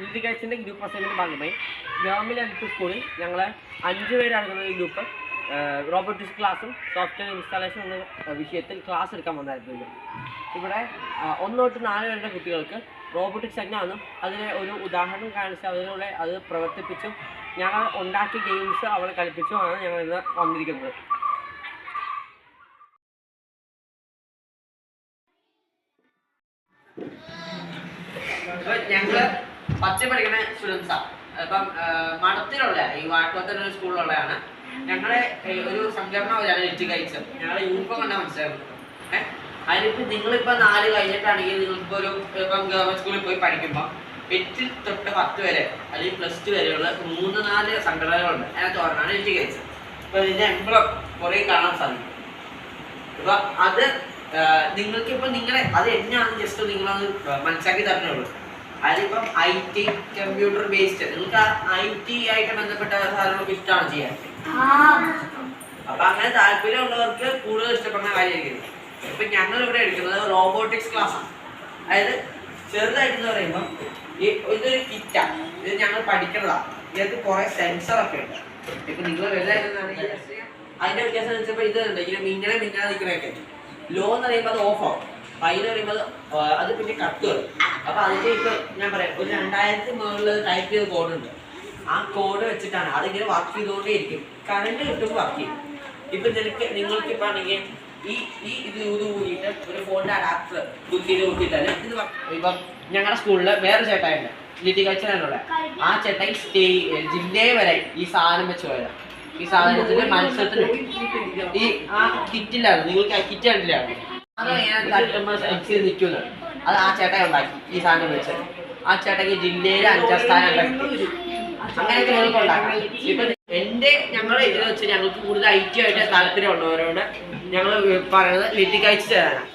ലിറ്റിഗേറ്റ്സിൻ്റെ group assignment ഭാഗമായി government L സ്കൂളിൽ ഞങ്ങൾ 5 പേരടങ്ങുന്ന ഒരു ഗ്രൂപ്പ് റോബോട്ടിക്സ് ക്ലാസ്സും സോഫ്റ്റ്വെയർ ഇൻസ്റ്റാളേഷൻ എന്ന വിഷയത്തിൽ ക്ലാസ് എടുക്കാൻ വന്നായിരുന്നു. ഇവിടെ 1 തൊട്ട് 4 വരെ കുട്ടികൾക്ക് റോബോട്ടിക്സ് എന്നാണെന്നും അതിനെ ഒരു ഉദാഹരണം കാണിച്ച് അതിലൂടെ അത് പ്രവർത്തിപ്പിച്ചും ഞങ്ങൾ ഉണ്ടാക്കിയ ഗെയിംസ് അവളെ കളിപ്പിച്ചുമാണ് ഞങ്ങൾ ഇന്ന് വന്നിരിക്കുന്നത്. ഞങ്ങൾ 10 പഠിക്കുന്ന സ്റ്റുഡൻസാണ്. ഇപ്പം മഠത്തിലുള്ള ഈ വാട്ടോത്തര സ്കൂളിലുള്ളതാണ്. ഞങ്ങളെ ഒരു സംഘടന പോലെയാണ് ലിറ്റിഗേറ്റ്സ്. ഞങ്ങളെ യൂണിഫോം കണ്ടാൽ മനസ്സിലാക്കുന്നത്. അതിലിപ്പോൾ നിങ്ങളിപ്പോൾ 4 കഴിഞ്ഞിട്ടാണെങ്കിൽ നിങ്ങൾക്കിപ്പോൾ ഒരു ഇപ്പം ഗവൺമെൻറ് സ്കൂളിൽ പോയി പഠിക്കുമ്പോൾ 8 തൊട്ട് 10 വരെ അല്ലെങ്കിൽ +2 വരെയുള്ള 3-4 സംഘടനകളുണ്ട്. അതിനകത്ത് ഓർമ്മയാണ് ലിറ്റിഗേറ്റ്സ്. ഇപ്പോൾ ഇതിൻ്റെ എംബ്ലം കുറേ കാണാൻ സാധിക്കും. ഇപ്പോൾ അത് നിങ്ങൾക്കിപ്പോൾ നിങ്ങളെ അത് എന്നാണെന്ന് ജസ്റ്റ് നിങ്ങളത് മനസ്സിലാക്കി തരണുള്ളൂ. അതിലിപ്പം IT കമ്പ്യൂട്ടർ ബേസ്ഡ് നിങ്ങൾക്ക് IT ആയിട്ട് ബന്ധപ്പെട്ട സാധനങ്ങളൊക്കെ ഇഷ്ടമാണ് ചെയ്യാൻ. അപ്പം അങ്ങനെ താല്പര്യമുള്ളവർക്ക് കൂടുതൽ ഇഷ്ടപ്പെടുന്ന കാര്യമായിരിക്കും. ഇപ്പം ഞങ്ങളിവിടെ എടുക്കുന്നത് റോബോട്ടിക്സ് ക്ലാസ്സാണ്. അതായത് ചെറുതായിട്ടെന്ന് പറയുമ്പം ഇതൊരു കിറ്റാണ്. ഇത് ഞങ്ങൾ പഠിക്കുന്നതാണ്. ഇതിനകത്ത് കുറേ സെൻസറൊക്കെ ഉണ്ട്. ഇപ്പം നിങ്ങൾ വലുതായിരുന്നാണെങ്കിൽ അതിൻ്റെ വ്യത്യാസം എന്ന് വെച്ചപ്പോൾ ഇതുണ്ട് ഇങ്ങനെ മിങ്ങനെ നിൽക്കണൊക്കെ. ലോ എന്ന് പറയുമ്പോൾ അത് ഓഫാവും. ഫൈൻ പറയുമ്പോൾ അത് പിന്നെ കട്ട് വരും. അപ്പോൾ അതിൻ്റെ ഇപ്പോൾ ഞാൻ പറയാം ഒരു 2000 മുകളിൽ ടൈപ്പ് ചെയ്ത കോഡുണ്ട്. ആ കോഡ് വെച്ചിട്ടാണ് അതിങ്ങനെ വർക്ക് ചെയ്തുകൊണ്ടേ ഇരിക്കും. കറണ്ട് കിട്ടുമ്പോൾ വർക്ക് ചെയ്യും. ഇപ്പം നിങ്ങൾക്കിപ്പോൾ ആണെങ്കിൽ ഇത് കൂടിയിട്ട് ഒരു ഫോണിൻ്റെ അഡാപ്റ്റർ കുത്തിയിട്ടാൽ ഇത് ഇപ്പം ഞങ്ങളുടെ സ്കൂളിൽ വേറെ ചേട്ടായുണ്ട് ലിറ്റിഗേറ്റ്സിനുള്ള. ആ ചേട്ടായി ജില്ലയെ വരെ ഈ സാധനം വെച്ച് പോയതാണ്. ഈ സാധനത്തിന് മത്സരത്തിന് ഈ ആ കിറ്റിലാണ് നിങ്ങൾക്ക് ആ കിറ്റ് കണ്ടില്ലാണ് അത് തട്ടുമ്പോൾ സെലക്ട് ചെയ്ത് നിൽക്കുന്നത്. അത് ആ ചേട്ടായി ഉണ്ടാക്കി ഈ സാധനം വെച്ച്. ആ ചേട്ടയ്ക്ക് ജില്ലയിൽ 5ാം സ്ഥാനം ഉണ്ടാക്കി. അങ്ങനെയൊക്കെ നിങ്ങൾക്ക് ഉണ്ടാക്കാം. ഇപ്പം ഞങ്ങളുടെ ഇതിൽ വെച്ച് ഞങ്ങൾക്ക് കൂടുതൽ IT ആയിട്ട് താല്പര്യമുള്ളവരോട് ഞങ്ങൾ പറയുന്നത് ലിറ്റിഗേറ്റ്സ് തരാനാണ്.